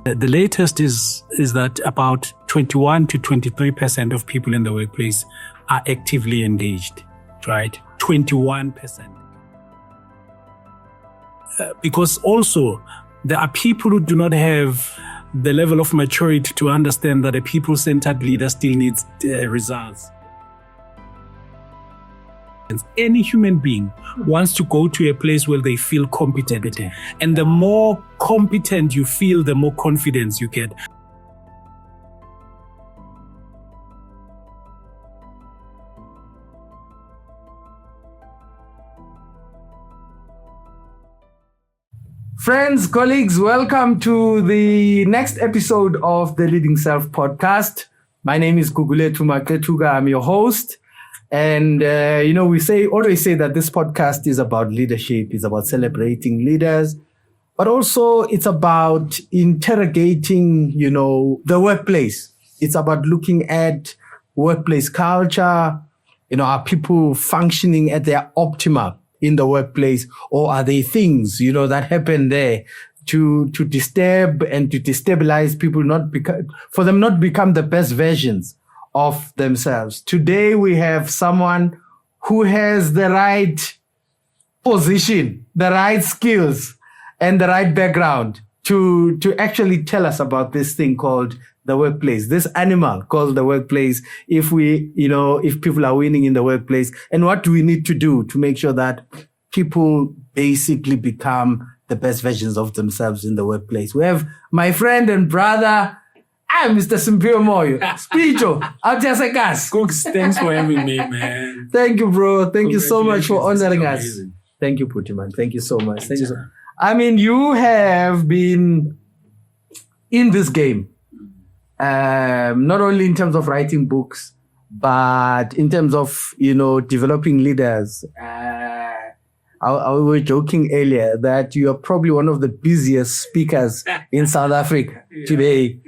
The latest is that about 21 to 23% of people in the workplace are actively engaged, right? 21%. Because also there are people who do not have the level of maturity to understand that a people-centered leader still needs results. Any human being wants to go to a place where they feel competent. And the more competent you feel, the more confidence you get. Friends, colleagues, welcome to the next episode of the LeadingSelf Podcast. My name is Gugulethu Maketuga. I'm your host. And, we always say that this podcast is about leadership, it's about celebrating leaders, but also it's about interrogating, the workplace. It's about looking at workplace culture. Are people functioning at their optimal in the workplace, or are there things, that happen there to disturb and to destabilize people, for them not become the best versions of themselves. Today we have someone who has the right position, the right skills, and the right background to actually tell us about this thing called the workplace, this animal called the workplace, if people are winning in the workplace, and what do we need to do to make sure that people basically become the best versions of themselves in the workplace. We have my friend and brother, I'm Mr. Siphiwe Moyo. Spicho, Cooks, thanks for having me, man. Thank you, bro. Thank you so much for honoring us. Thank you, Putiman. Thank you so much. Thank you so much. I mean, you have been in this game, not only in terms of writing books, but in terms of, developing leaders. I was joking earlier that you are probably one of the busiest speakers in South Africa today.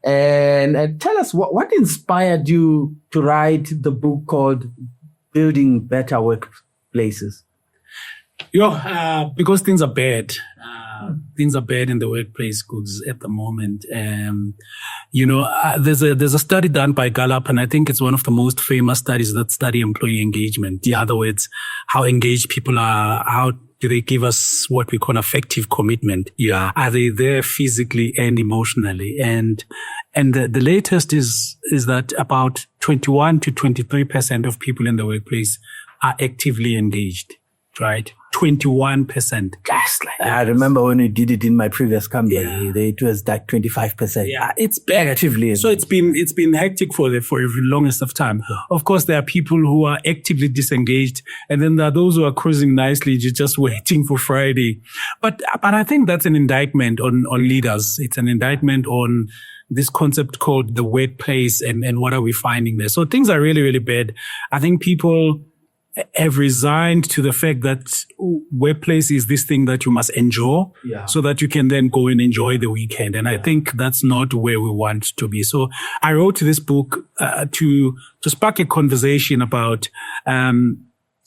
And tell us, what inspired you to write the book called Building Better Workplaces? Because things are bad. Things are bad in the workplace at the moment. There's a study done by Gallup, and I think it's one of the most famous studies that study employee engagement. In other words, how engaged people are, how do they give us what we call effective commitment? Yeah. Are they there physically and emotionally? And the latest is that about 21 to 23% of people in the workplace are actively engaged, right? 21%. I remember when we did it in my previous company, it was like 25%. Yeah, it's bad. Actively. So it's been hectic for the longest of time. Of course, there are people who are actively disengaged, and then there are those who are cruising nicely, just waiting for Friday. But I think that's an indictment on leaders. It's an indictment on this concept called the workplace and what are we finding there. So things are really, really bad. I think people have resigned to the fact that workplace is this thing that you must endure so that you can then go and enjoy the weekend. And I think that's not where we want to be. So I wrote this book to spark a conversation about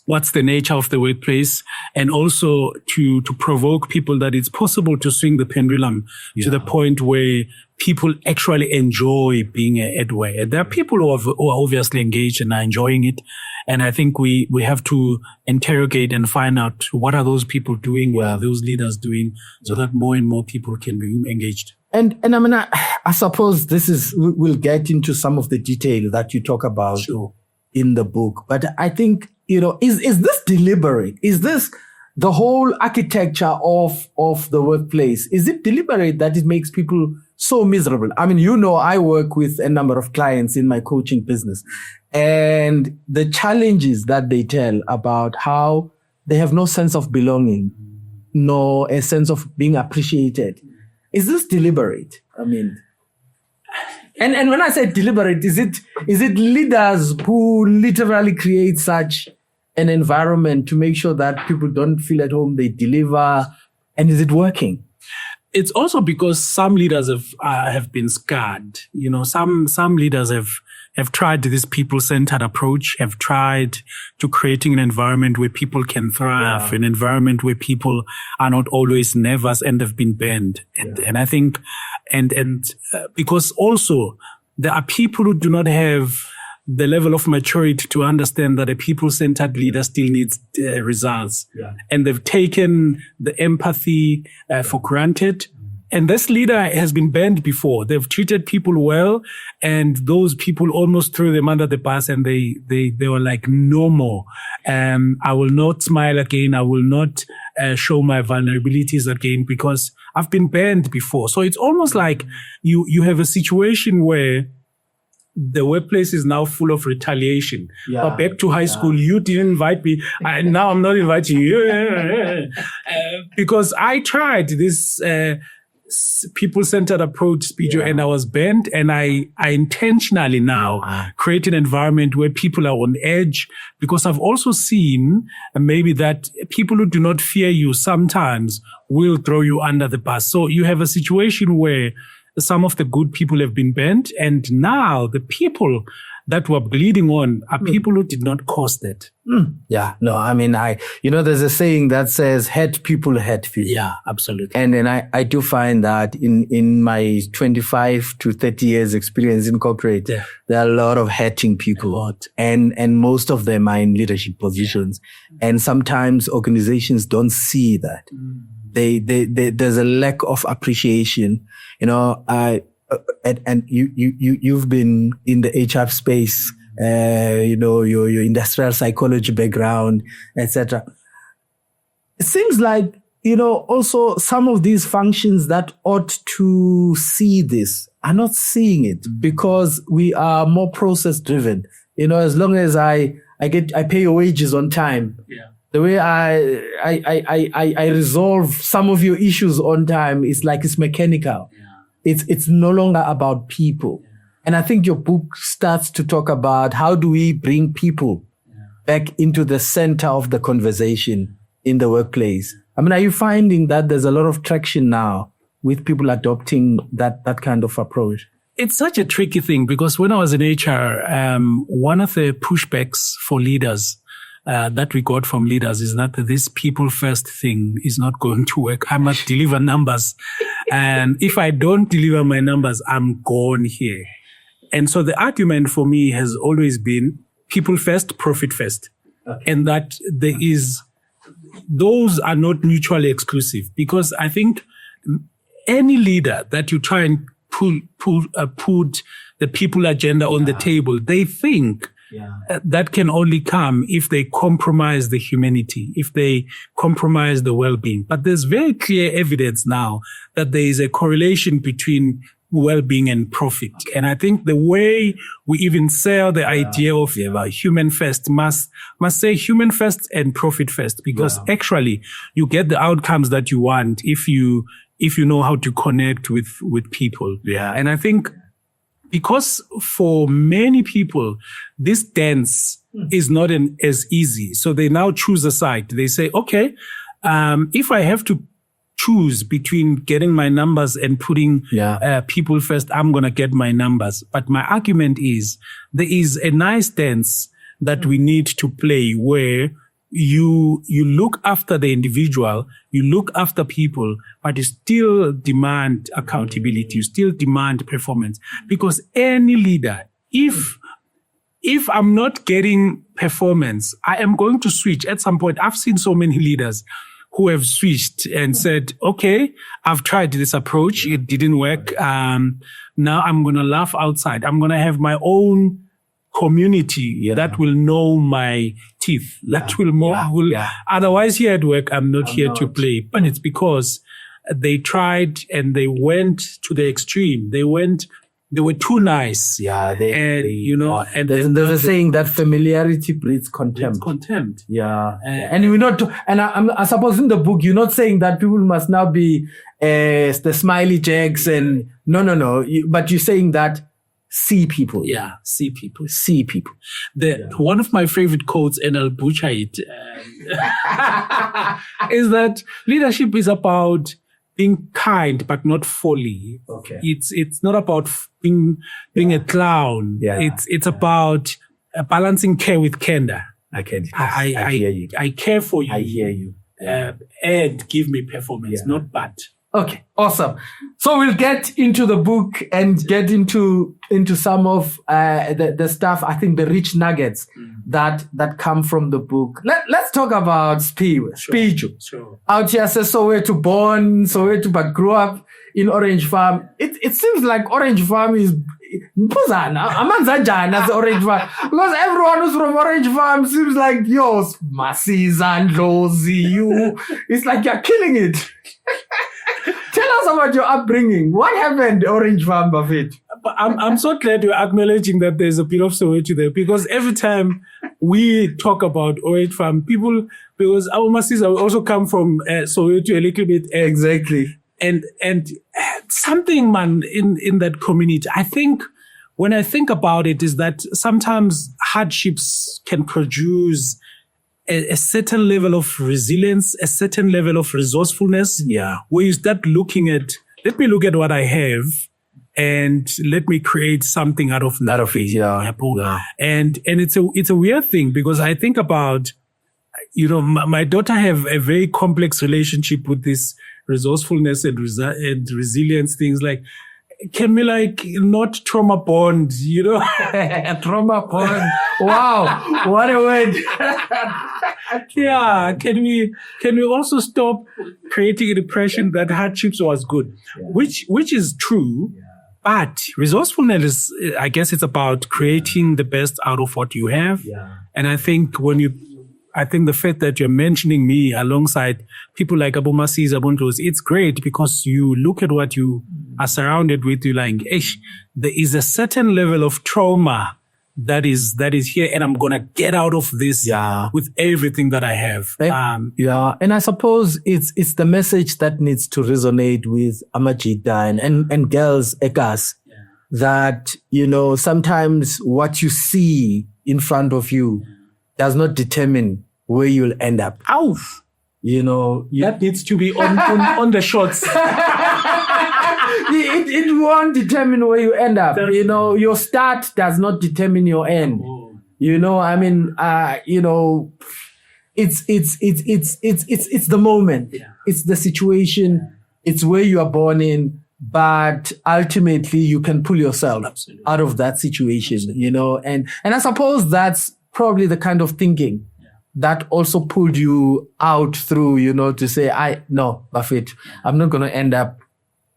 what's the nature of the workplace, and also to provoke people that it's possible to swing the pendulum to the point where people actually enjoy being at work. There are people who are obviously engaged and are enjoying it. And I think we have to interrogate and find out what are those people doing, what are those leaders doing, so that more and more people can be engaged. And I mean, I suppose we'll get into some of the detail that you talk about in the book. But I think, is this deliberate? Is this the whole architecture of the workplace? Is it deliberate that it makes people so miserable? I mean, I work with a number of clients in my coaching business, and the challenges that they tell about how they have no sense of belonging, no a sense of being appreciated. Is this deliberate? I mean, and when I say deliberate, is it leaders who literally create such an environment to make sure that people don't feel at home, they deliver, and is it working? It's also because some leaders have been scarred. Some leaders have have tried this people-centered approach, have tried to creating an environment where people can thrive, an environment where people are not always nervous and have been banned. And I think, because also there are people who do not have the level of maturity to understand that a people-centered leader still needs results. And they've taken the empathy for granted. And this leader has been banned before. They've treated people well, and those people almost threw them under the bus, and they were like, no more. I will not smile again. I will not show my vulnerabilities again because I've been banned before. So it's almost like you have a situation where the workplace is now full of retaliation. But back to high school, you didn't invite me. Now I'm not inviting you. Because I tried this people-centered approach speech and I was banned, and I intentionally now create an environment where people are on edge, because I've also seen maybe that people who do not fear you sometimes will throw you under the bus. So you have a situation where some of the good people have been banned, and now the people that were bleeding on are people who did not cause that. Yeah, no, I mean, there's a saying that says, hurt people. Yeah, absolutely. And then I do find that in my 25 to 30 years experience in corporate, there are a lot of hurting people. And most of them are in leadership positions. And sometimes organizations don't see that. There's a lack of appreciation. And you've been in the HR space, your industrial psychology background, etc. It seems like, also some of these functions that ought to see this are not seeing it because we are more process driven. As long as I pay your wages on time. The way I resolve some of your issues on time is like it's mechanical. It's no longer about people. And I think your book starts to talk about how do we bring people back into the center of the conversation in the workplace. I mean, are you finding that there's a lot of traction now with people adopting that kind of approach? It's such a tricky thing because when I was in HR, one of the pushbacks for leaders that we got from leaders is that this people first thing is not going to work. I must deliver numbers. And if I don't deliver my numbers, I'm gone here. And so the argument for me has always been people first, profit first. And that those are not mutually exclusive, because I think any leader that you try and put the people agenda on the table, they think that can only come if they compromise the humanity, if they compromise the well-being. But there's very clear evidence now that there is a correlation between well-being and profit. And I think the way we even sell the idea of human first must say human first and profit first, because actually you get the outcomes that you want if you know how to connect with people. And I think because for many people, this dance is not as easy. So they now choose a side. They say, okay, if I have to choose between getting my numbers and putting people first, I'm going to get my numbers. But my argument is there is a nice dance that we need to play where you look after the individual, you look after people, but you still demand accountability, you still demand performance. Because any leader, if I'm not getting performance, I am going to switch at some point. I've seen so many leaders who have switched and said, okay, I've tried this approach, it didn't work. Now I'm going to laugh outside. I'm going to have my own community that will know my teeth. Otherwise, here at work, I'm not here to play. But it's because they tried and they went to the extreme. They were too nice. And there's a saying that familiarity breeds contempt. It's contempt. And we're not. I suppose in the book you're not saying that people must now be the smiley jacks and no. But you're saying that. See people. See people. One of my favorite quotes, and I'll butcher it, is that leadership is about being kind, but not folly. Okay. It's not about being a clown. Yeah. It's about balancing care with candor. I hear you. I care for you. I hear you. And give me performance, not but. Okay, awesome. So we'll get into the book and get into some of the stuff. I think the rich nuggets that come from the book. Let's talk about Siphiwe. Sure. Out here, says Soweto born, Soweto, but grew up in Orange Farm. It seems like Orange Farm is Amanzajana, Orange Farm, because everyone who's from Orange Farm seems like yours, Masis and Lozi, you. It's like you're killing it. Tell us about your upbringing. What happened, Orange Farm, Buffett? I'm so glad you're acknowledging that there's a bit of Soweto there, because every time we talk about Orange Farm, because our Masis also come from Soweto a little bit. Exactly. And something, man, in that community, I think, when I think about it, is that sometimes hardships can produce a certain level of resilience, a certain level of resourcefulness. Yeah. Where you start looking at, let me look at what I have and let me create something out of it. Yeah. And it's a weird thing, because I think about, my daughter have a very complex relationship with this resourcefulness and resilience things. Like, can we not trauma bond, Trauma bond. Wow. What a word. Yeah. Can we also stop creating an impression that hardships was good, which is true. Yeah. But resourcefulness is, I guess, it's about creating the best out of what you have. Yeah. And I think the fact that you're mentioning me alongside people like Abu Masis, Abuntos, it's great, because you look at what you are surrounded with, you're like, there is a certain level of trauma that is here, and I'm going to get out of this with everything that I have. And I suppose it's the message that needs to resonate with Amajita and girls, Ekas, that, sometimes what you see in front of you does not determine where you'll end up. Oof. That needs to be on the shots. It won't determine where you end up. Your start does not determine your end. It's the moment. Yeah. It's the situation. Yeah. It's where you are born in. But ultimately, you can pull yourself out of that situation. And I suppose that's probably the kind of thinking that also pulled you out through, to say, Buffett, I'm not going to end up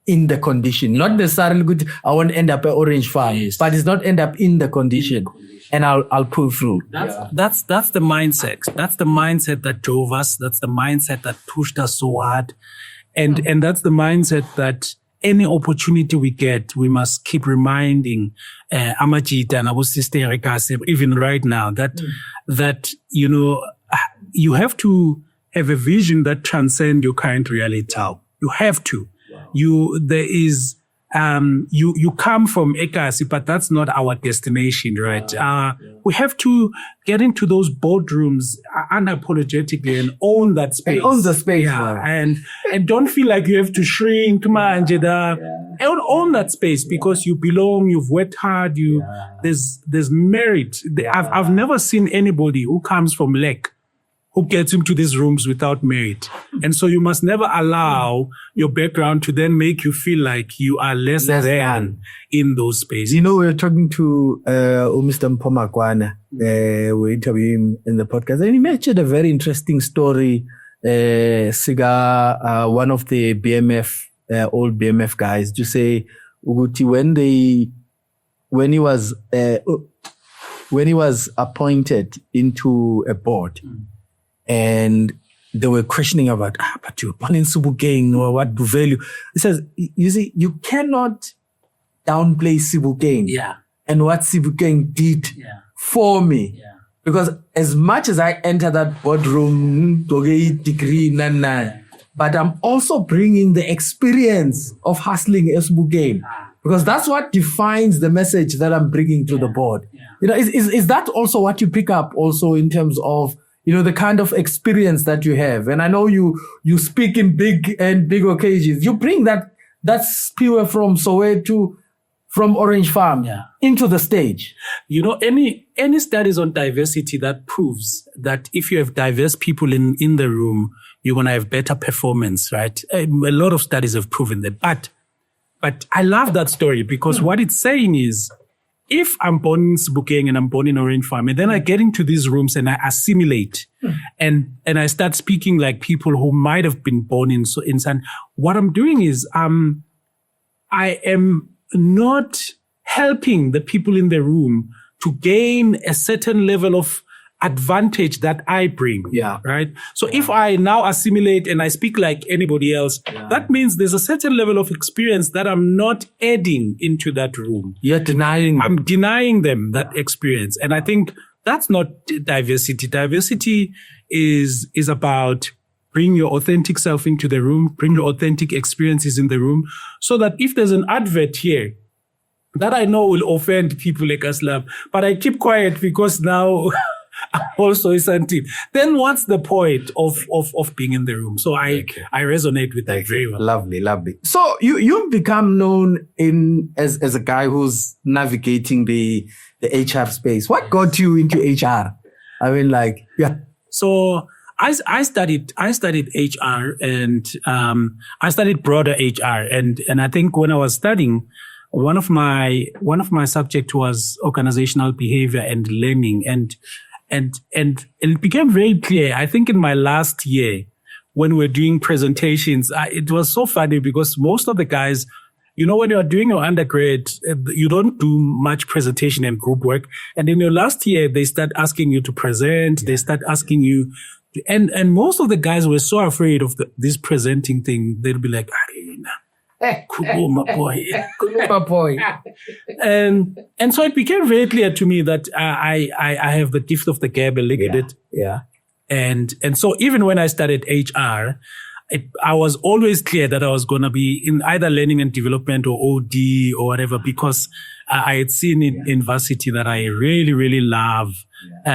in the condition. Not necessarily good. I won't end up at Orange Farm, but it's not end up in the condition. And I'll pull through. That's the mindset. That's the mindset that drove us. That's the mindset that pushed us so hard. And that's the mindset that any opportunity we get, we must keep reminding Amajita and Abu Sister Rekase, even right now, that you have to have a vision that transcends your current reality. You have to. Wow. There is you come from Ekasi, but that's not our destination, right? We have to get into those boardrooms unapologetically and own that space. And own the space. Yeah. And don't feel like you have to shrink, own that space because you belong, you've worked hard, there's merit. I've never seen anybody who comes from lack who gets into these rooms without merit. And so you must never allow your background to then make you feel like you are less than in those spaces. We're talking to Mr. Mpomakwana. We interviewed him in the podcast. And he mentioned a very interesting story. Siga, one of the BMF, old BMF guys, to say, Uguti, when he was appointed into a board, and they were questioning about, but you're planning Sebokeng or what value. He says, you see, you cannot downplay Sebokeng and what Sebokeng did for me. Yeah. Because as much as I enter that boardroom, degree, but I'm also bringing the experience of hustling Sebokeng. Because that's what defines the message that I'm bringing to the board. Yeah. Is that also what you pick up also in terms of the kind of experience that you have? And I know you speak in big occasions. You bring that Siphiwe from Soweto, from Orange Farm into the stage? Any studies on diversity that proves that if you have diverse people in the room, you're going to have better performance, right? A lot of studies have proven that. But I love that story because what it's saying is, if I'm born in Sebokeng and I'm born in Orange Farm, and then I get into these rooms and I assimilate and I start speaking like people who might have been born in San, what I'm doing is I am not helping the people in the room to gain a certain level of advantage that I bring. Yeah. Right. So if I now assimilate and I speak like anybody else, that means there's a certain level of experience that I'm not adding into that room. You're denying them. I'm denying them that experience. And I think that's not diversity. Diversity is about bring your authentic self into the room, bring your authentic experiences in the room, so that if there's an advert here that I know will offend people like Aslam, but I keep quiet because now I'm also a scientist, then what's the point of being in the room? So I resonate with that very well. Lovely. So you've become known as a guy who's navigating the HR space. What got you into HR? I mean, So I studied HR and I studied broader HR and I think when I was studying, one of my subject was organizational behavior and learning and it became very clear. I think in my last year when we're doing presentations, it was so funny because most of the guys, when you're doing your undergrad, you don't do much presentation and group work. And in your last year, they start asking you to present. They start asking you, and most of the guys were so afraid of this presenting thing. They'd be like, my boy. And so it became very clear to me that I have the gift of the gab a little bit. Yeah. And so even when I started HR, I was always clear that I was going to be in either learning and development or OD or whatever, because I had seen in varsity that I really, really love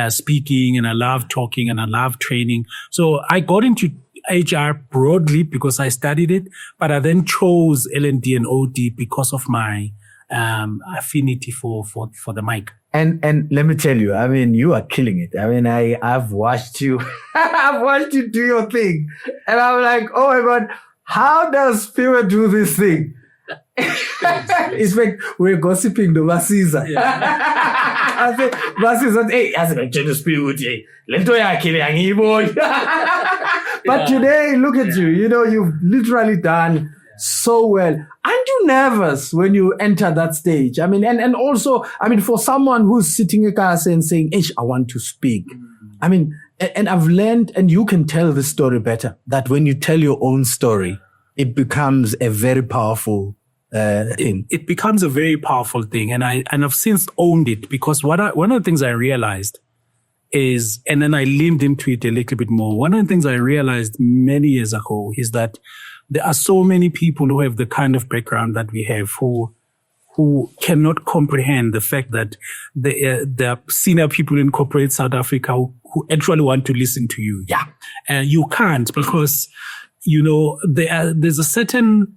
speaking and I love talking and I love training. So I got into HR broadly because I studied it, but I then chose L&D and OD because of my affinity for the mic. And let me tell you, I mean, you are killing it. I mean, I've watched you, I've watched you do your thing, and I'm like, oh my God, how does Siphiwe do this thing? It's like we're gossiping the Masiza. I said, Masiza, hey, I said, Siphiwe, but today, look at you. You've literally done so well. Aren't you nervous when you enter that stage? I mean, and also, I mean, for someone who's sitting in a car and saying, I want to speak. I mean, and I've learned, and you can tell the story better, that when you tell your own story, it becomes a very powerful thing. It becomes a very powerful thing. And I've since owned it because one of the things I realized is, and then I leaned into it a little bit more. One of the things I realized many years ago is that there are so many people who have the kind of background that we have who cannot comprehend the fact that there are senior people in corporate South Africa who actually want to listen to you. Yeah. And you can't because, there's a certain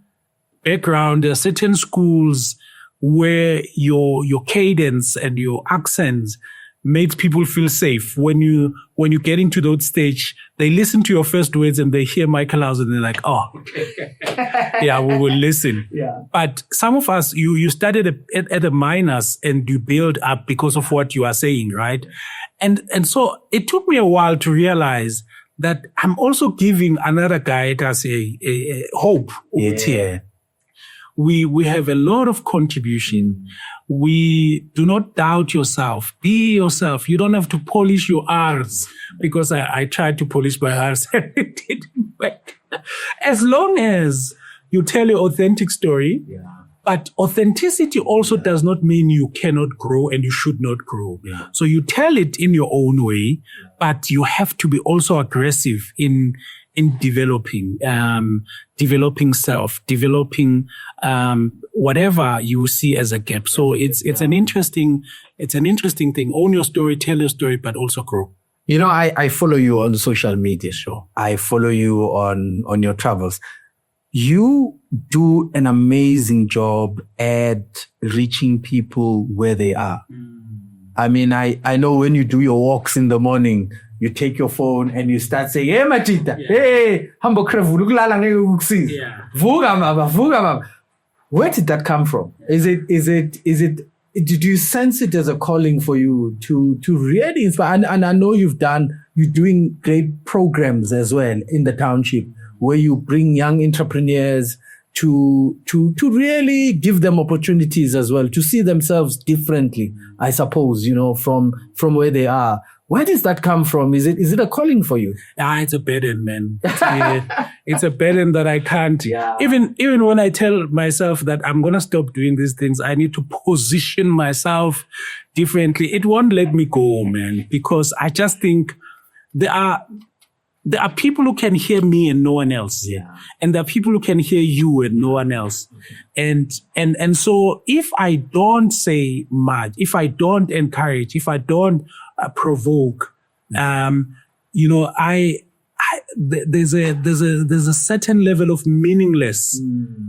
background, there are certain schools where your cadence and your accents makes people feel safe. When you get into that stage, they listen to your first words and they hear Michael House and they're like, oh, yeah, we will listen. Yeah. But some of us, you started at a minus and you build up because of what you are saying, right? And so it took me a while to realize that I'm also giving another guy as a hope. Yeah. We have a lot of contribution. We do not doubt yourself. Be yourself. You don't have to polish your R's because I tried to polish my R's and it didn't work. As long as you tell your authentic story, but authenticity also does not mean you cannot grow and you should not grow. Yeah. So you tell it in your own way, but you have to be also aggressive in developing self, developing whatever you see as a gap. So it's an interesting thing. Own your story, tell your story, but also grow. I follow you on social media. Sure. I follow you on your travels. you do an amazing job at reaching people where they are. I mean, I know when you do your walks in the morning, you take your phone and you start saying, "Hey, Machita, hey, hambo krevulu kulala ngeke ukusiza. Vuka mama. Where did that come from? Is it? Did you sense it as a calling for you to really inspire? And I know you're doing great programs as well in the township where you bring young entrepreneurs to really give them opportunities as well, to see themselves differently, I suppose, from where they are. Where does that come from? Is it a calling for you? It's a burden, man. It's a burden that I can't. Yeah. Even when I tell myself that I'm gonna stop doing these things, I need to position myself differently. It won't let me go, man, because I just think there are people who can hear me and no one else. Yeah. And there are people who can hear you and no one else. And so if I don't say much, if I don't encourage, if I don't provoke, there's a certain level of meaningless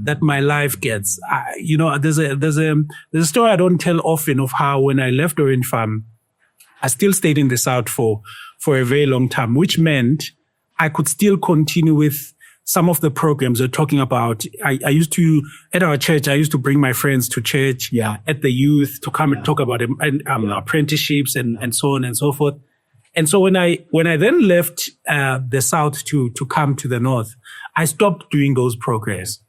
that my life gets. There's a story I don't tell often of how when I left Orange Farm, I still stayed in the South for a very long time, which meant I could still continue with some of the programs we're talking about. I used to, at our church, I used to bring my friends to church, at the youth to come and talk about apprenticeships and so on and so forth. And so when I then left the South to come to the North, I stopped doing those programs.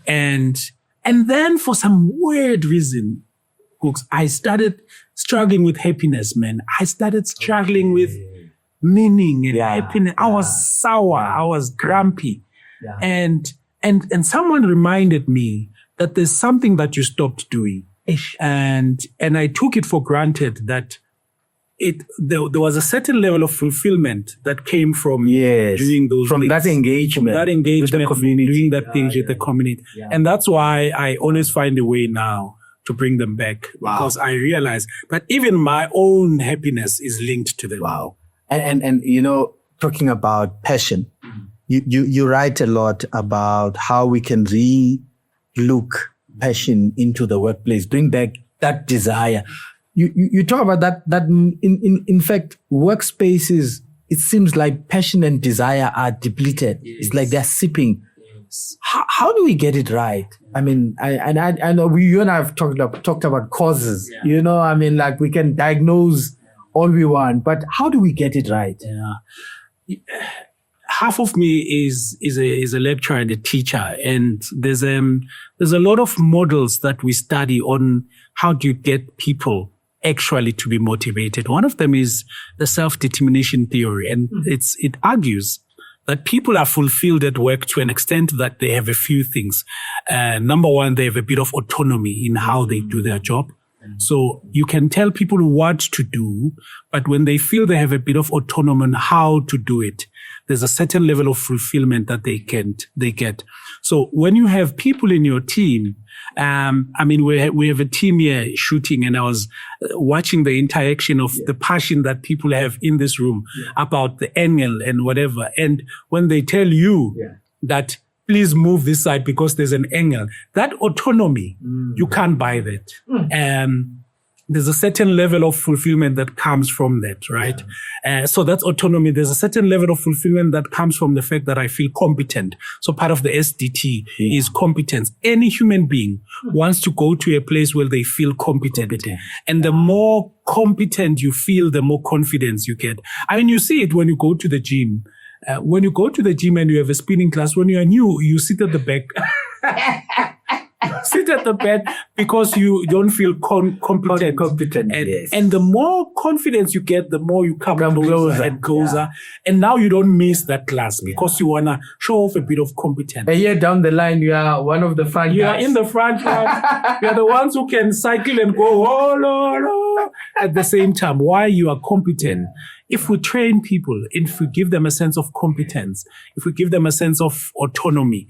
And then for some weird reason, I started struggling with happiness, man. I started struggling with meaning and happiness. I was sour. I was grumpy. Yeah. And someone reminded me that there's something that you stopped doing. And I took it for granted that there was a certain level of fulfillment that came from doing those from things. that engagement with the community, doing that things with the yeah. community. Yeah. And that's why I always find a way now to bring them back, because I realize that even my own happiness is linked to them. Wow. And talking about passion, you write a lot about how we can re-look passion into the workplace, bring back that desire. You talk about that in fact, workspaces, it seems like passion and desire are depleted. Yes. It's like they're sipping. Yes. How do we get it right? I mean, I know you and I have talked about causes. Yeah. Like we can diagnose all we want, but how do we get it right? Yeah. Half of me is a lecturer and a teacher, and there's a lot of models that we study on how do you get people actually to be motivated. One of them is the self-determination theory, and it argues that people are fulfilled at work to an extent that they have a few things. Number one, they have a bit of autonomy in how they do their job. So you can tell people what to do, but when they feel they have a bit of autonomy on how to do it, there's a certain level of fulfillment that they get. So when you have people in your team, we have a team here shooting, and I was watching the interaction of the passion that people have in this room about the angle and whatever. And when they tell you that, please move this side because there's an angle, that autonomy, you can't buy that. There's a certain level of fulfillment that comes from that, right? So that's autonomy. There's a certain level of fulfillment that comes from the fact that I feel competent. So part of the SDT is competence. Any human being wants to go to a place where they feel competent. And the more competent you feel, the more confidence you get. I mean, you see it when you go to the gym. When you go to the gym and you have a spinning class, when you are new, you sit at the back. Sit at the back because you don't feel competent. And the more confidence you get, the more you come closer and closer. And now you don't miss that class because you want to show off a bit of competence. A year down the line, you are one of the front guys. You are in the front line. You are the ones who can cycle and go at the same time. Why? You are competent. If we train people, if we give them a sense of competence, if we give them a sense of autonomy,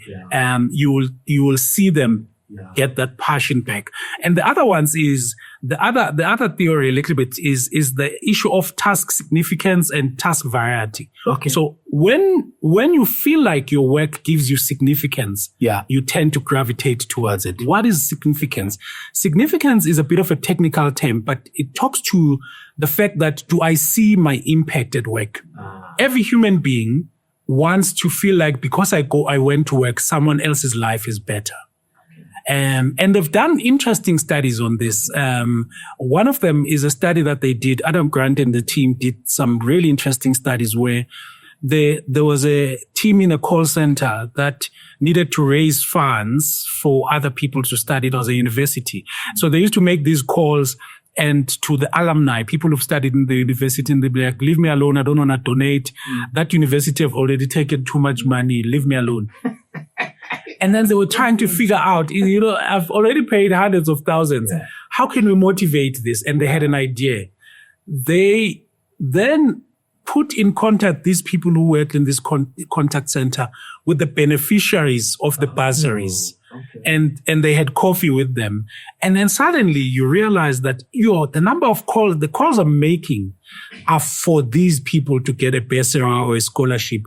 you will see them get that passion back. And the other ones is the other theory a little bit is the issue of task significance and task variety. Okay. So when you feel like your work gives you significance, you tend to gravitate towards it. What is significance? Significance is a bit of a technical term, but it talks to the fact that, do I see my impact at work? Every human being wants to feel like, because I went to work, someone else's life is better. And they've done interesting studies on this. One of them is a study that they did. Adam Grant and the team did some really interesting studies where there was a team in a call center that needed to raise funds for other people to study. It was a university. So they used to make these calls and to the alumni, people who've studied in the university, and they'd be like, leave me alone. I don't want to donate. That university have already taken too much money. Leave me alone. And then they were trying to figure out, I've already paid hundreds of thousands. Yeah. How can we motivate this? And they had an idea. They then put in contact these people who work in this contact center with the beneficiaries of the bursaries. Okay. And they had coffee with them. And then suddenly you realize that the number of calls, the calls I'm making are for these people to get a bursary or a scholarship.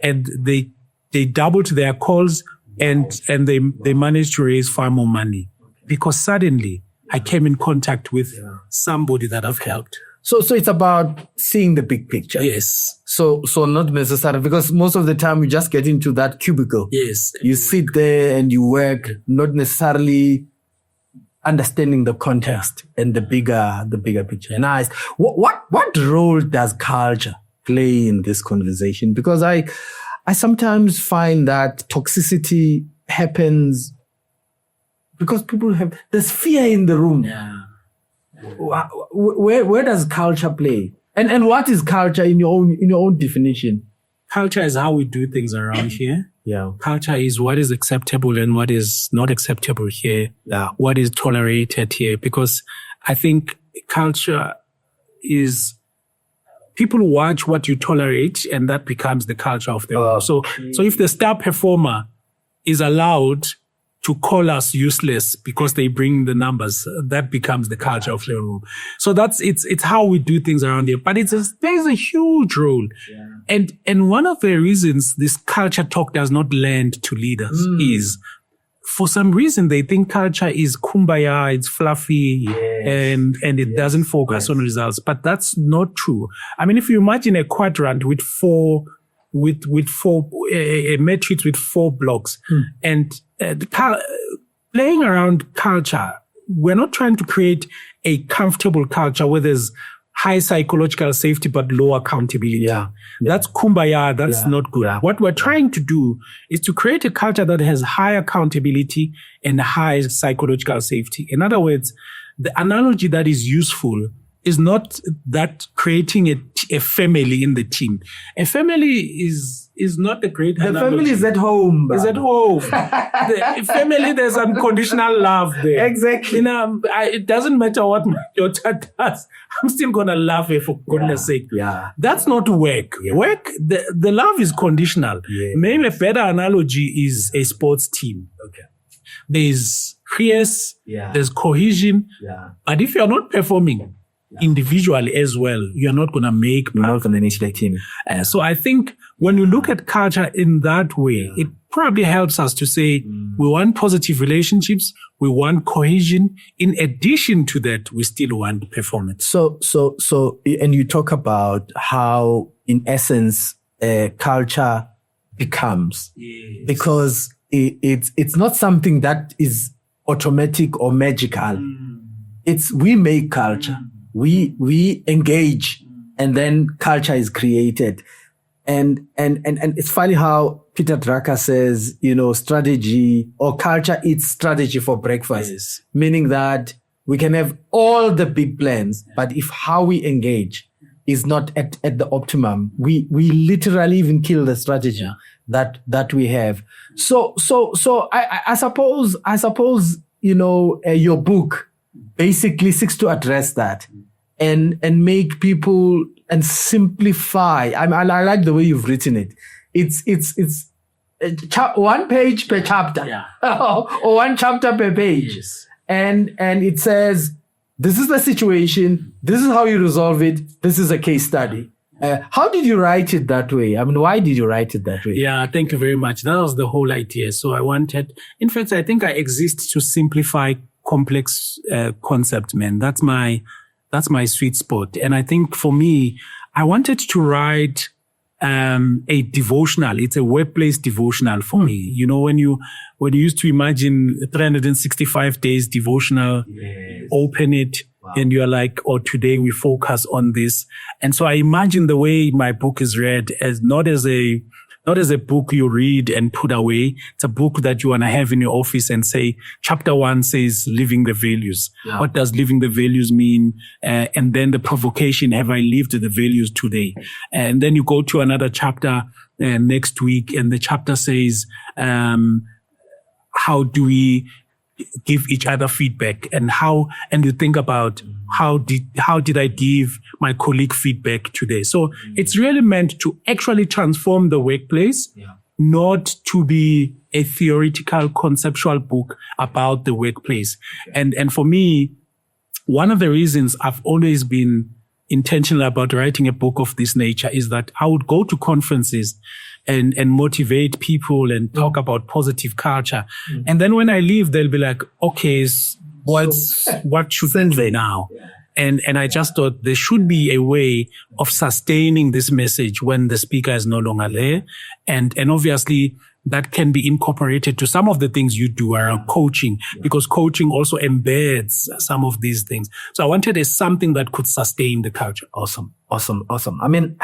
And they doubled their calls. And they managed to raise far more money because suddenly I came in contact with somebody that I've helped. So it's about seeing the big picture. Yes. So not necessarily, because most of the time you just get into that cubicle. Yes. You sit there and you work, not necessarily understanding the context and the bigger picture. Nice. What role does culture play in this conversation? Because I sometimes find that toxicity happens because people there's fear in the room. Yeah. Where does culture play? And what is culture in your own definition? Culture is how we do things around here. Yeah. Culture is what is acceptable and what is not acceptable here. Yeah. What is tolerated here. Because I think culture is, people watch what you tolerate, and that becomes the culture of the room. So if the star performer is allowed to call us useless because they bring the numbers, that becomes the culture of the room. So it's how we do things around here. But there's a huge role. Yeah. And one of the reasons this culture talk does not land to leaders is, for some reason, they think culture is kumbaya, it's fluffy, and it doesn't focus on results. But that's not true. I mean, if you imagine a quadrant with four matrix with 4 blocks, and playing around culture, we're not trying to create a comfortable culture where there's high psychological safety but low accountability. Yeah. That's kumbaya. That's not good. Yeah. What we're trying to do is to create a culture that has high accountability and high psychological safety. In other words, the analogy that is useful is not that creating a family in the team. A family is not a great analogy. The family is at home. Is at home. The family, there's unconditional love there. Exactly. It doesn't matter what my daughter does. I'm still going to love her, for goodness sake. Yeah. That's not work. Yeah. Work, the love is conditional. Yeah. Maybe a better analogy is a sports team. Okay. There's fierce, there's cohesion. Yeah. But if you're not performing individually as well, you're not going to make out on the initiative team. So I think when you look at culture in that way, it probably helps us to say we want positive relationships, we want cohesion. In addition to that, we still want performance. So, and you talk about how, in essence, culture becomes, because it's not something that is automatic or magical. It's, we make culture. We engage, and then culture is created. And it's funny how Peter Drucker says, strategy or culture eats strategy for breakfast. Yes. Meaning that we can have all the big plans, but if how we engage is not at the optimum, we literally even kill the strategy that we have. So I suppose, your book basically seeks to address that and make people and simplify. I like the way you've written it. It's one page per chapter, or one chapter per page. Yes. And it says, This is the situation. This is how you resolve it. This is a case study. How did you write it that way? I mean, why did you write it that way? Yeah, thank you very much. That was the whole idea. So I wanted, in fact, I think I exist to simplify complex concepts, man. That's my sweet spot. And I think for me, I wanted to write a devotional. It's a workplace devotional for me. You know, when you used to imagine 365 days devotional, open it, and you're like, oh, today we focus on this. And so I imagine the way my book is read as not as a book you read and put away. It's a book that you want to have in your office and say, chapter 1 says living the values. Yeah. What does living the values mean? And then the provocation, have I lived the values today? And then you go to another chapter next week, and the chapter says, how do we give each other feedback, and you think about how did I give my colleague feedback today? So it's really meant to actually transform the workplace, not to be a theoretical, conceptual book about the workplace. And for me, one of the reasons I've always been intentional about writing a book of this nature is that I would go to conferences and motivate people and talk about positive culture. And then when I leave, they'll be like, okay, what should they now? And I just thought there should be a way of sustaining this message when the speaker is no longer there. And obviously that can be incorporated to some of the things you do around coaching, because coaching also embeds some of these things. So I wanted something that could sustain the culture. Awesome. I mean,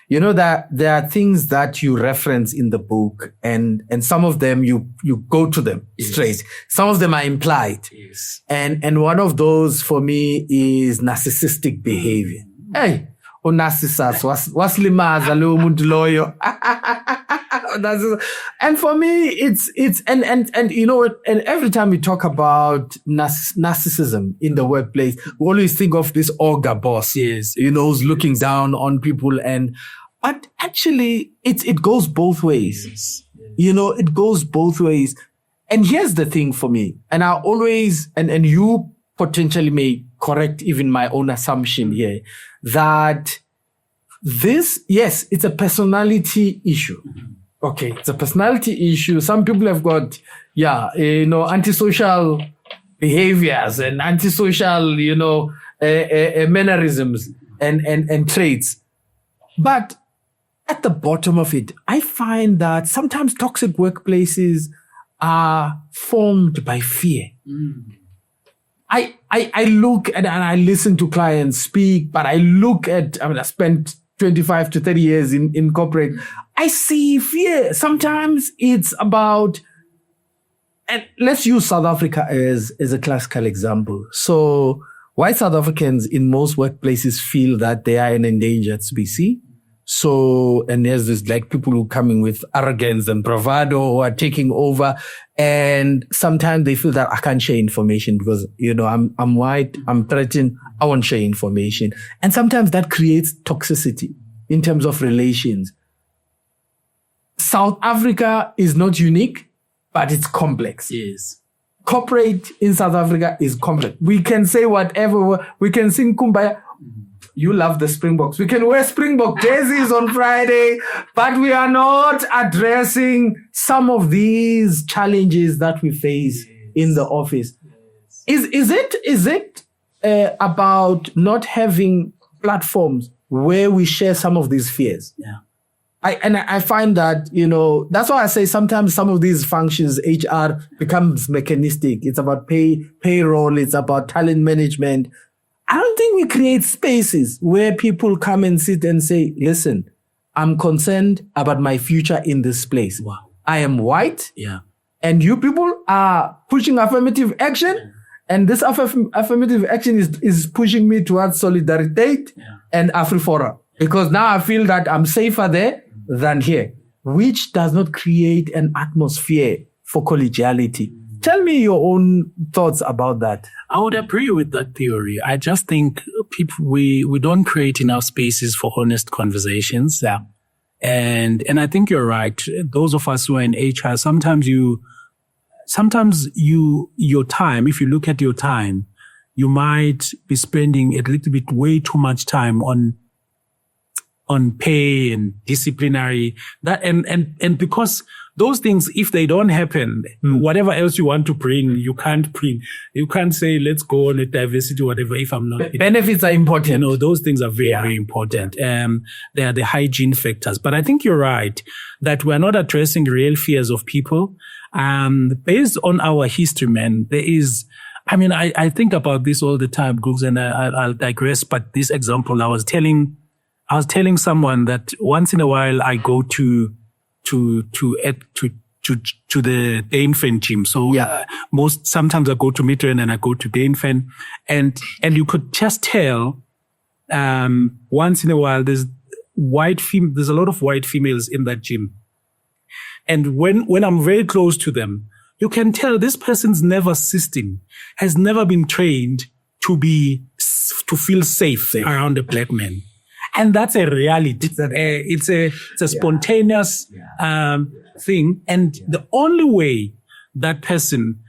you know that there are things that you reference in the book, and some of them you go to them straight. Some of them are implied. Yes. And one of those for me is narcissistic behavior. Hey, narcissist waslimaza lo muntu loyo. And for me, it's and you know, and every time we talk about narcissism in the workplace, we always think of this ogre boss, you know, who's looking down on people, but actually it goes both ways. You know, it goes both ways. And here's the thing for me, and I always, and you potentially may correct even my own assumption here, that this, yes, it's a personality issue. Okay, it's a personality issue. Some people have got, antisocial behaviors and antisocial, mannerisms and traits. But at the bottom of it, I find that sometimes toxic workplaces are formed by fear. I look at, and I listen to clients speak, but I spent 25 to 30 years in corporate. I see fear. Sometimes it's about, and let's use South Africa as a classical example. So white South Africans in most workplaces feel that they are an endangered species. So, and there's this like people who are coming with arrogance and bravado who are taking over. And sometimes they feel that I can't share information because, I'm white, I'm threatened, I won't share information. And sometimes that creates toxicity in terms of relations. South Africa is not unique, but it's complex. Yes. Corporate in South Africa is complex. We can say whatever, we can sing Kumbaya. You love the Springboks. We can wear Springbok jerseys on Friday, but we are not addressing some of these challenges that we face in the office. Is it about not having platforms where we share some of these fears? Yeah. I find that, that's why I say sometimes some of these functions, HR becomes mechanistic. It's about payroll. It's about talent management. I don't think we create spaces where people come and sit and say, listen, I'm concerned about my future in this place. Wow. I am white. Yeah. And you people are pushing affirmative action. Yeah. And this affirmative action is pushing me towards solidarity and Afrifora. Because now I feel that I'm safer there than here, which does not create an atmosphere for collegiality. Tell me your own thoughts about that. I would agree with that theory. I just think we don't create enough spaces for honest conversations. Yeah. And I think you're right. Those of us who are in HR, sometimes your time, if you look at your time, you might be spending a little bit way too much time on pay and disciplinary that and because those things, if they don't happen, whatever else you want to bring, you can't bring. You can't say, let's go on a diversity, whatever, if I'm not. Benefits are important. You know, those things are very, very important. They are the hygiene factors. But I think you're right that we're not addressing real fears of people. Based on our history, man, there is, I mean, I think about this all the time, Googs, and I'll digress. But this example, I was telling someone that once in a while I go to the Danefen gym. So sometimes I go to Midrand and I go to Danefen, and you could just tell once in a while there's a lot of white females in that gym. And when I'm very close to them, you can tell this person's nervous system has never been trained to feel safe around a black man. And that's a reality. It's a spontaneous thing. And the only way that person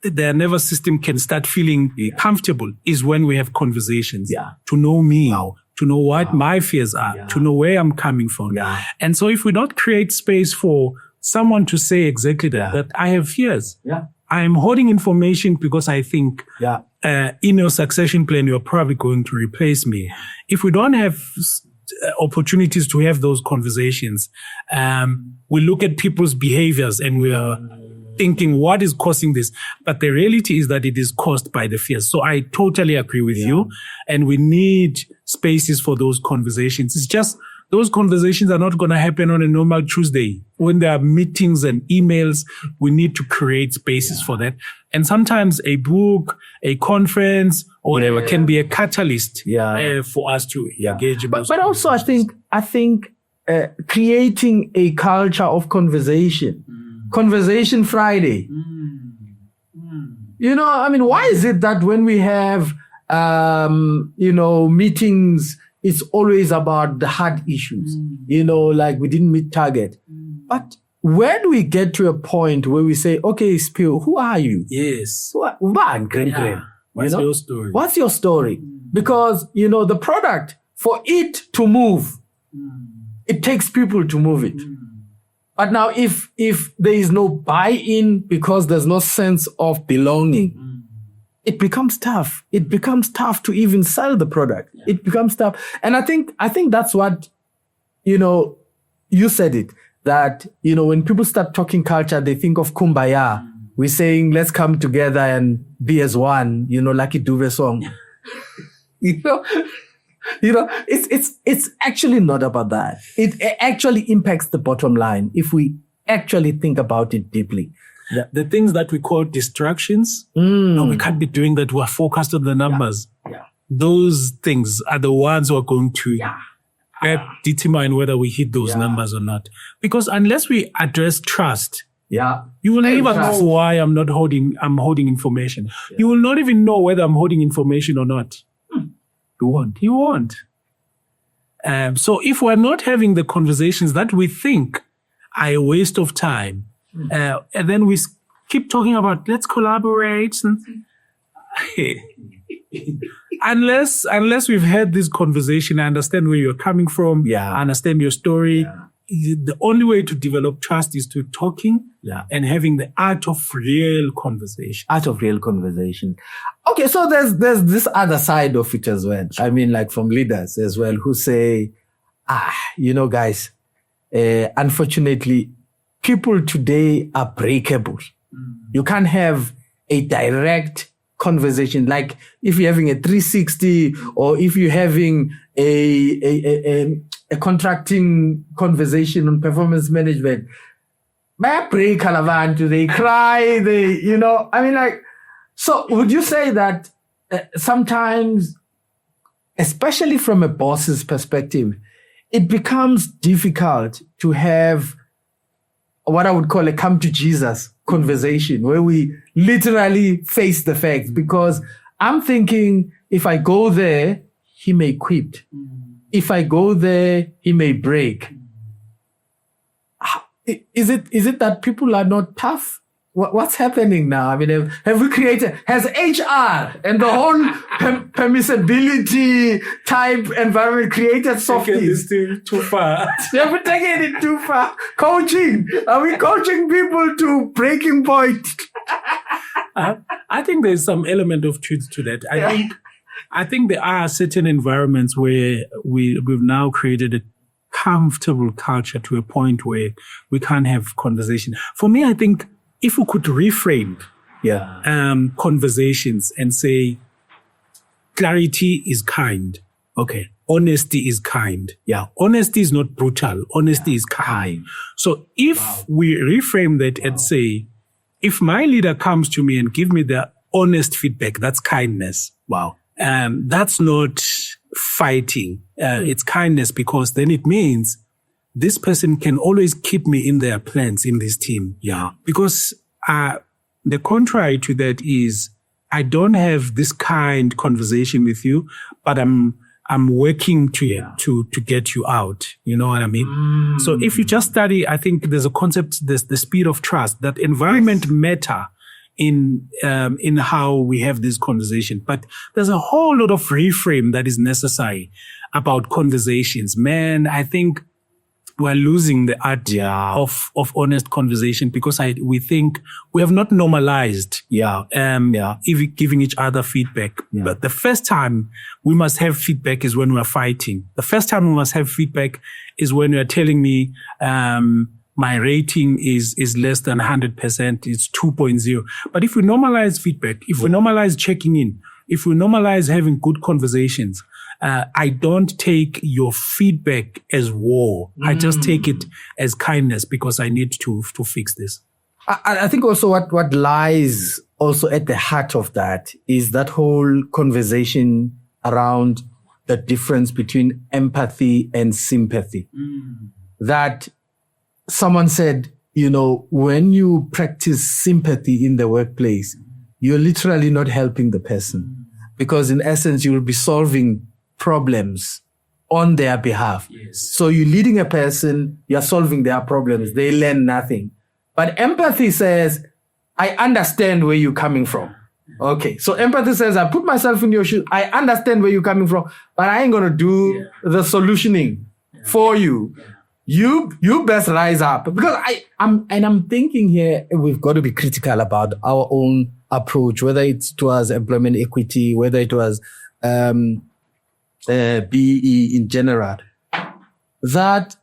their nervous system can start feeling comfortable is when we have conversations to know me, to know what my fears are, to know where I'm coming from. And so if we don't create space for someone to say exactly that I have fears. I am holding information because I think in your succession plan, you're probably going to replace me. If we don't have opportunities to have those conversations, we look at people's behaviors and we are thinking, what is causing this? But the reality is that it is caused by the fears. So I totally agree with you. And we need spaces for those conversations. It's just those conversations are not going to happen on a normal Tuesday. When there are meetings and emails, we need to create spaces for that. And sometimes a book, a conference, or whatever can be a catalyst for us to engage. But also, I think creating a culture of conversation, Conversation Friday. You know, I mean, why is it that when we have, meetings, it's always about the hard issues, like we didn't meet target. But where do we get to a point where we say, okay, Siphiwe, who are you? Yes. What's your story? What's your story? Because, the product, for it to move, it takes people to move it. But now if there is no buy-in because there's no sense of belonging, it becomes tough. It becomes tough to even sell the product. It becomes tough. And I think that's what, you said it, that, when people start talking culture, they think of kumbaya. We're saying, let's come together and be as one, Lucky Dube song. It's actually not about that. It actually impacts the bottom line if we actually think about it deeply. The things that we call distractions, no, we can't be doing that. We're focused on the numbers. Those things are the ones who are going to determine whether we hit those numbers or not. Because unless we address trust, you will never know why I'm holding information. You will not even know whether I'm holding information or not. You won't. So if we're not having the conversations that we think are a waste of time, and then we keep talking about let's collaborate, unless we've had this conversation, I understand where you're coming from, I understand your story. The only way to develop trust is to talking and having the art of real conversation. Okay, so there's this other side of it as well. I mean, like from leaders as well who say, guys, unfortunately, people today are breakable. You can't have a direct conversation. Like if you're having a 360 or if you're having a contracting conversation on performance management, they cry, so would you say that sometimes, especially from a boss's perspective, it becomes difficult to have what I would call a come to Jesus conversation where we literally face the facts? Because I'm thinking if I go there, he may quit. If I go there, he may break. Is it that people are not tough what's happening now? I mean, have we created, has HR and the whole permissibility type environment created softies? It's still too far. Have we taken it too far? Coaching. Are we coaching people to breaking point? I think there's some element of truth to that. I think there are certain environments where we've now created a comfortable culture to a point where we can't have conversation. For me, I think if we could reframe conversations and say, clarity is kind. Okay. Honesty is kind. Yeah. Honesty is not brutal. Honesty is kind. So if we reframe that and say, if my leader comes to me and give me the honest feedback, that's kindness. Wow. That's not fighting. It's kindness, because then it means this person can always keep me in their plans in this team. Yeah. Because the contrary to that is, I don't have this kind conversation with you, but I'm working to get you out. You know what I mean? So if you just study, I think there's a concept, there's the speed of trust, that environment matter in how we have this conversation. But there's a whole lot of reframe that is necessary about conversations. Man, I think we're losing the art of honest conversation, because we think we have not normalized even giving each other feedback. But the first time we must have feedback is when we're fighting. The first time we must have feedback is when you're telling me my rating is less than 100%, it's 2.0. But if we normalize feedback, if we normalize checking in, if we normalize having good conversations, I don't take your feedback as war. I just take it as kindness, because I need to fix this. I think also what lies also at the heart of that is that whole conversation around the difference between empathy and sympathy. That someone said, when you practice sympathy in the workplace, you're literally not helping the person, because in essence, you will be solving problems on their behalf. Yes. So you're leading a person, you're solving their problems. They learn nothing. But empathy says, I understand where you're coming from. Okay. So empathy says, I put myself in your shoes. I understand where you're coming from, but I ain't going to do the solutioning for you. You best rise up. Because I'm thinking here, we've got to be critical about our own approach, whether it's towards employment equity, whether it was, BE in general, that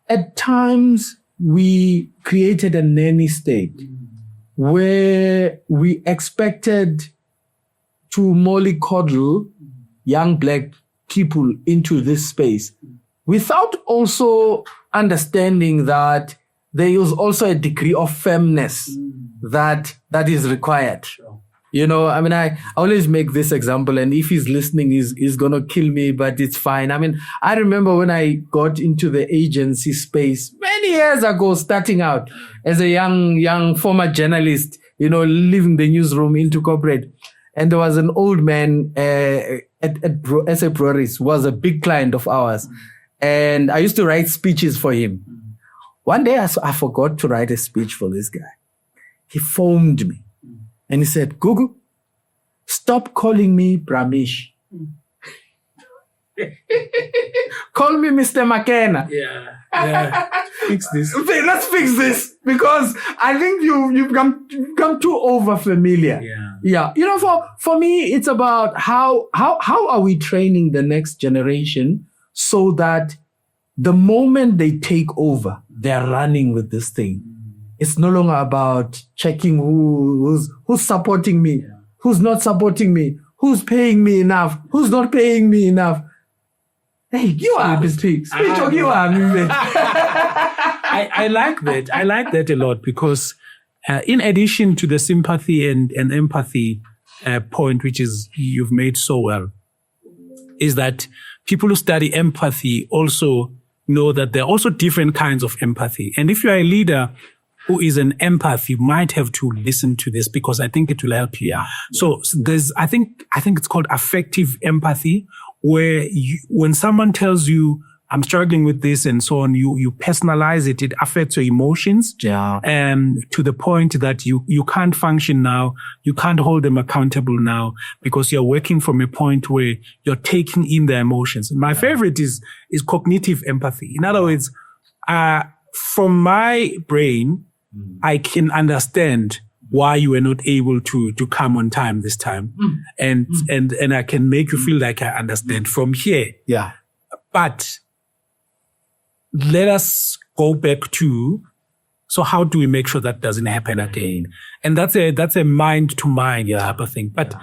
at times we created a nanny state where we expected to mollycoddle young black people into this space without also understanding that there is also a degree of firmness that is required. I always make this example, and if he's listening, he's going to kill me, but it's fine. I remember when I got into the agency space many years ago, starting out as a young former journalist, leaving the newsroom into corporate. And there was an old man at SA Proris, was a big client of ours. And I used to write speeches for him. One day I forgot to write a speech for this guy. He phoned me. And he said, Gugu, stop calling me Bramish. Call me Mr. McKenna. Yeah. Fix this. Let's fix this, because I think you've become too over familiar. Yeah. For me, it's about how are we training the next generation so that the moment they take over, they're running with this thing. It's no longer about checking who's supporting me, who's not supporting me, who's paying me enough, who's not paying me enough. Hey, you are speak. You are. I like that. I like that a lot, because in addition to the sympathy and empathy point, which is you've made so well, is that people who study empathy also know that there are also different kinds of empathy. And if you're a leader who is an empath, you might have to listen to this, because I think it will help you. Yeah. So there's, I think it's called affective empathy, where when someone tells you, I'm struggling with this and so on. You personalize it. It affects your emotions. Yeah. To the point that you can't function now. You can't hold them accountable now because you're working from a point where you're taking in their emotions. My favorite is cognitive empathy. In other words, from my brain, I can understand why you were not able to come on time this time. And I can make you feel like I understand from here. Yeah. But let us go back to, so how do we make sure that doesn't happen again? And that's a mind to mind type of thing. But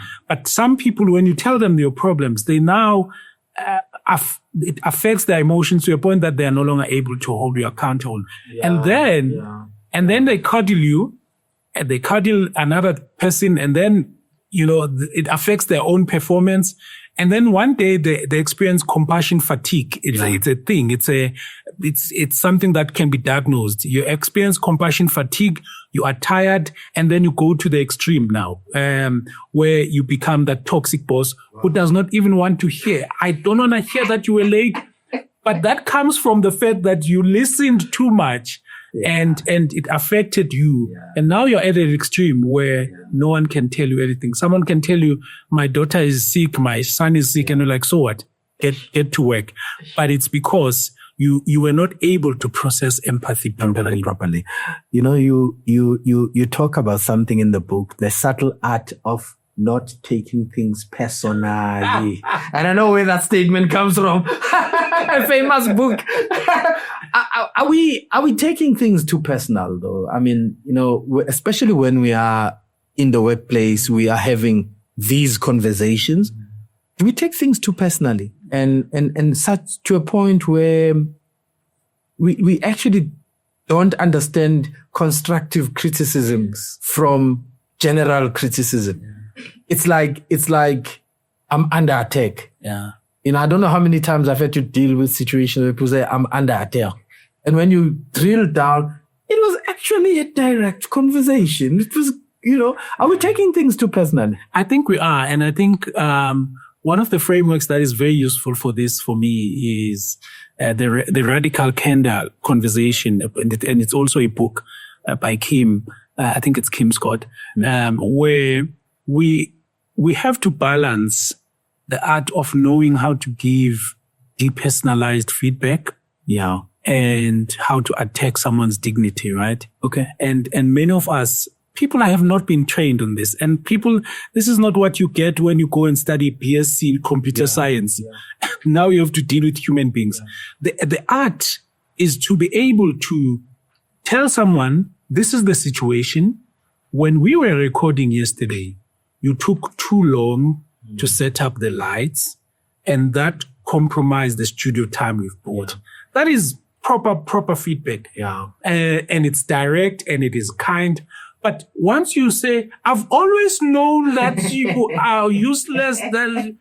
some people, when you tell them your problems, they now, it affects their emotions to a point that they are no longer able to hold you accountable. And then they cuddle you and they cuddle another person, and then, it affects their own performance. And then one day they experience compassion fatigue. It's a thing. It's something that can be diagnosed. You experience compassion fatigue. You are tired, and then you go to the extreme now, where you become that toxic boss who does not even want to hear. I don't want to hear that you were late, but that comes from the fact that you listened too much. And it affected you. And now you're at an extreme where no one can tell you anything. Someone can tell you, my daughter is sick, my son is sick, and you're like, so what? Get to work. But it's because you were not able to process empathy properly. You talk about something in the book, the subtle art of not taking things personally. And I know where that statement comes from. A famous book. Are we taking things too personal though? I mean, especially when we are in the workplace, we are having these conversations. Do we take things too personally? And such to a point where we actually don't understand constructive criticisms from general criticism. It's like I'm under attack. Yeah. I don't know how many times I've had to deal with situations where people say I'm under attack. And when you drill down, it was actually a direct conversation. It was, are we taking things too personally? I think we are. And I think one of the frameworks that is very useful for this for me is the radical candor conversation. And it's also a book by Kim. I think it's Kim Scott, where we have to balance the art of knowing how to give depersonalized feedback. Yeah. And how to attack someone's dignity, right? Okay. And many of us, people have not been trained on this. And this is not what you get when you go and study BSc in computer science. Yeah. Now you have to deal with human beings. Yeah. The art is to be able to tell someone, this is the situation. When we were recording yesterday, you took too long to set up the lights, and that compromised the studio time we've bought. That is proper feedback. Yeah. And it's direct and it is kind. But once you say, I've always known that you are useless, then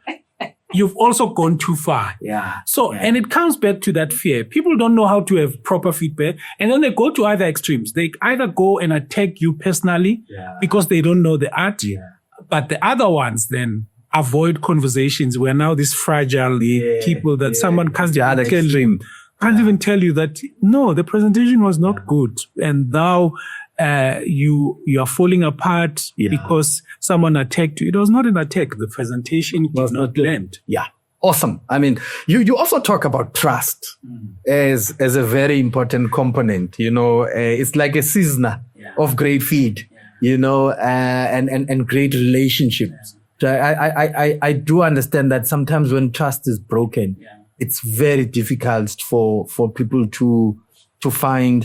you've also gone too far. Yeah. So, and it comes back to that fear. People don't know how to have proper feedback. And then they go to other extremes. They either go and attack you personally because they don't know the art. Yeah. But the other ones then avoid conversations where now these fragile people that someone can't even tell you that, no, the presentation was not good. And now you are falling apart because someone attacked you. It was not an attack. The presentation was not land. Yeah. Awesome. I mean, you also talk about trust as a very important component. It's like a seasoner of great feed, and great relationships. So I do understand that sometimes when trust is broken, it's very difficult for people to find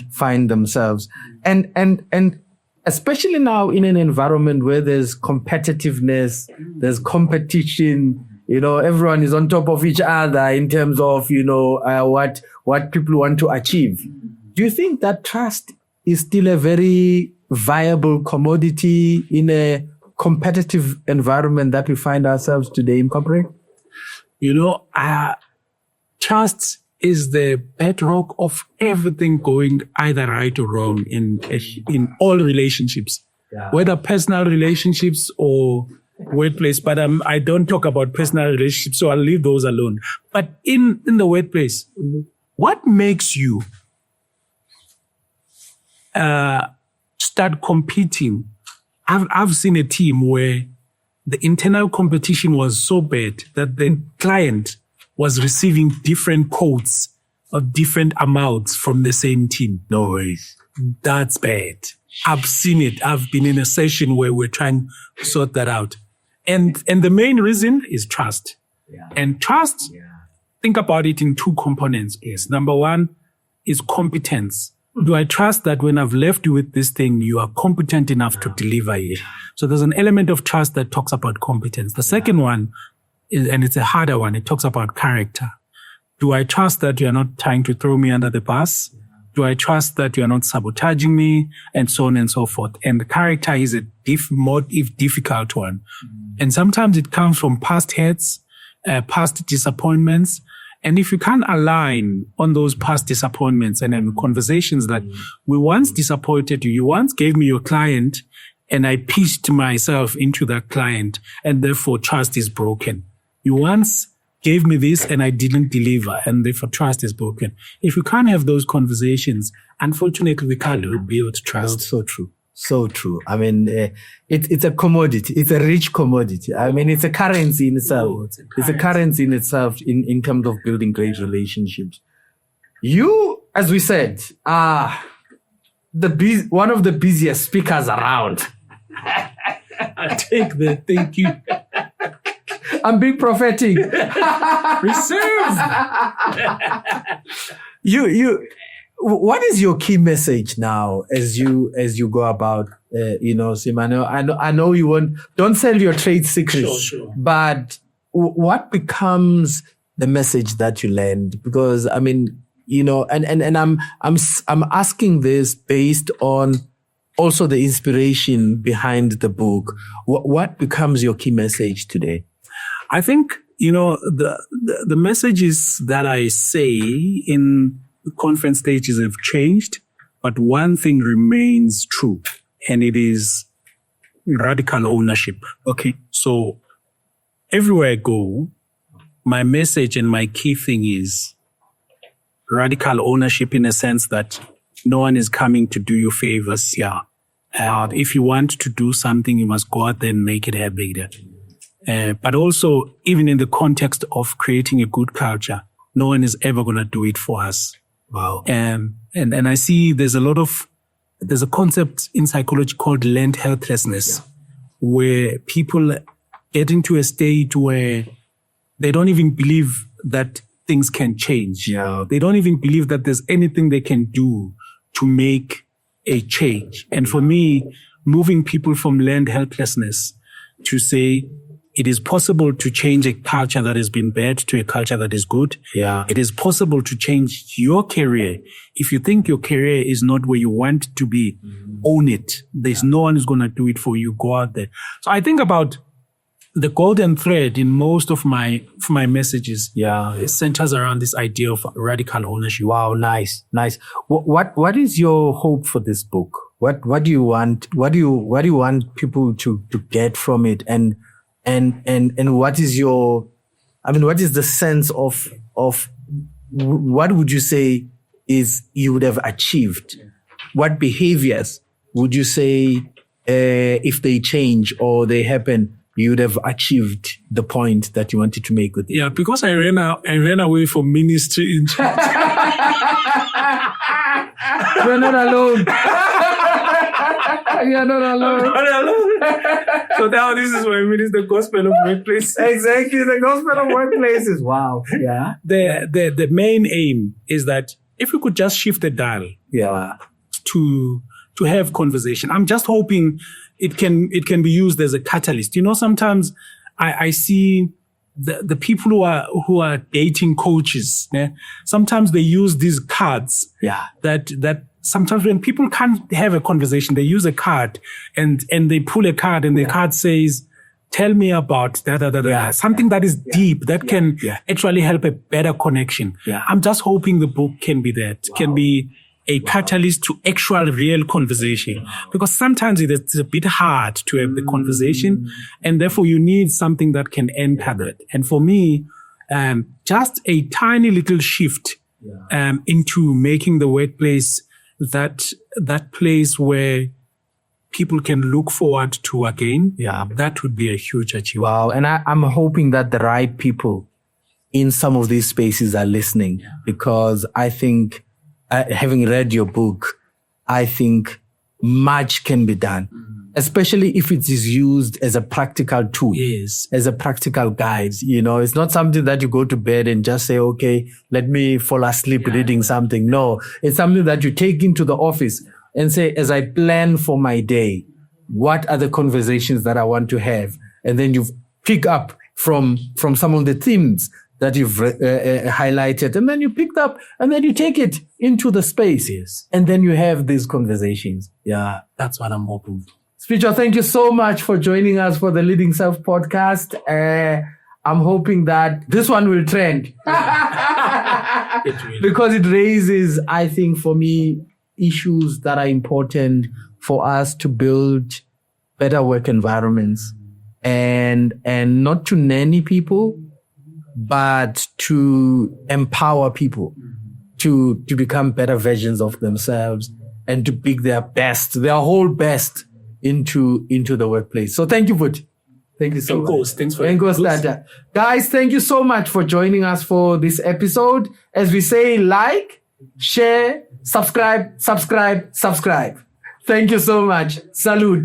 themselves. And especially now in an environment where there's competitiveness, there's competition, everyone is on top of each other in terms of, what people want to achieve. Do you think that trust is still a very viable commodity in a competitive environment that we find ourselves today in corporate? Trust is the bedrock of everything going either right or wrong in all relationships, whether personal relationships or workplace. But I don't talk about personal relationships, so I'll leave those alone. But in the workplace, what makes you start competing? I've seen a team where the internal competition was so bad that the client was receiving different quotes of different amounts from the same team. No worries. That's bad. I've seen it. I've been in a session where we're trying to sort that out. And the main reason is trust. Yeah. And trust, think about it in two components. Yes. Number one is competence. Do I trust that when I've left you with this thing, you are competent enough to deliver it? So there's an element of trust that talks about competence. The second one is, and it's a harder one, it talks about character. Do I trust that you are not trying to throw me under the bus? Do I trust that you are not sabotaging me? And so on and so forth. And the character is a more difficult one. And sometimes it comes from past hurts, past disappointments. And if you can't align on those past disappointments and then conversations that we once disappointed you, you once gave me your client and I pitched myself into that client and therefore trust is broken. You once gave me this and I didn't deliver and therefore trust is broken. If you can't have those conversations, unfortunately, we can't rebuild trust. That's so true. So true. I mean, it's a commodity. It's a rich commodity. I mean, it's a currency in itself. It's a currency in itself in terms of building great relationships. You, as we said, are one of the busiest speakers around. I take the thank you. I'm being prophetic. Receive. What is your key message now as you go about, Simano? I know you don't sell your trade secrets, Sure. But what becomes the message that you land? Because I mean, and I'm asking this based on also the inspiration behind the book. What becomes your key message today? I think, the messages that I say in the conference stages have changed, but one thing remains true, and it is radical ownership. Okay. So everywhere I go, my message and my key thing is radical ownership in a sense that no one is coming to do you favors. Yeah. If you want to do something, you must go out there and make it happen. But also, even in the context of creating a good culture, no one is ever going to do it for us. Wow. And I see there's a concept in psychology called learned helplessness, where people get into a state where they don't even believe that things can change. Yeah. They don't even believe that there's anything they can do to make a change. And for me, moving people from learned helplessness to say, it is possible to change a culture that has been bad to a culture that is good. Yeah. It is possible to change your career. If you think your career is not where you want it to be, own it. There's no one who's going to do it for you. Go out there. So I think about the golden thread in most of my messages. Yeah. It centers around this idea of radical ownership. Wow. Nice. What is your hope for this book? What do you want? What do you want people to get from it? And what is what is the sense of what would you say is you would have achieved? What behaviors would you say, if they change or they happen, you would have achieved the point that you wanted to make with it? Yeah, because I ran away from ministry in church. You're not alone. You're not alone. So now this is what I mean, is the gospel of workplace. Exactly, the gospel of workplaces. Wow. Yeah. The main aim is that if we could just shift the dial, to have conversation. I'm just hoping it can be used as a catalyst. Sometimes I see the people who are dating coaches. Yeah? Sometimes they use these cards. Yeah. That sometimes when people can't have a conversation, they use a card and they pull a card and the card says, tell me about something that is deep, that can actually help a better connection. Yeah. I'm just hoping the book can be that, can be a catalyst to actual real conversation. Because sometimes it's a bit hard to have the conversation and therefore you need something that can enter that. And for me, just a tiny little shift into making the workplace that place where people can look forward to again. Yeah. That would be a huge achievement. Wow. And I'm hoping that the right people in some of these spaces are listening, because I think, having read your book, I think much can be done, especially if it is used as a practical tool, as a practical guide. It's not something that you go to bed and just say, okay, let me fall asleep reading something. No, it's something that you take into the office and say, as I plan for my day, what are the conversations that I want to have? And then you pick up from some of the themes that you've highlighted, and then you picked up, and then you take it into the space. And then you have these conversations. Yeah, that's what I'm hoping for. Siphiwe, thank you so much for joining us for the Leading Self podcast. I'm hoping that this one will trend. Because it raises, I think, for me, issues that are important for us to build better work environments, and not to nanny people, but to empower people to become better versions of themselves and to pick their whole best into the workplace. So thank you so much. Thanks for Guys, thank you so much for joining us for this episode. As we say, like, share, subscribe. Thank you so much. Salute.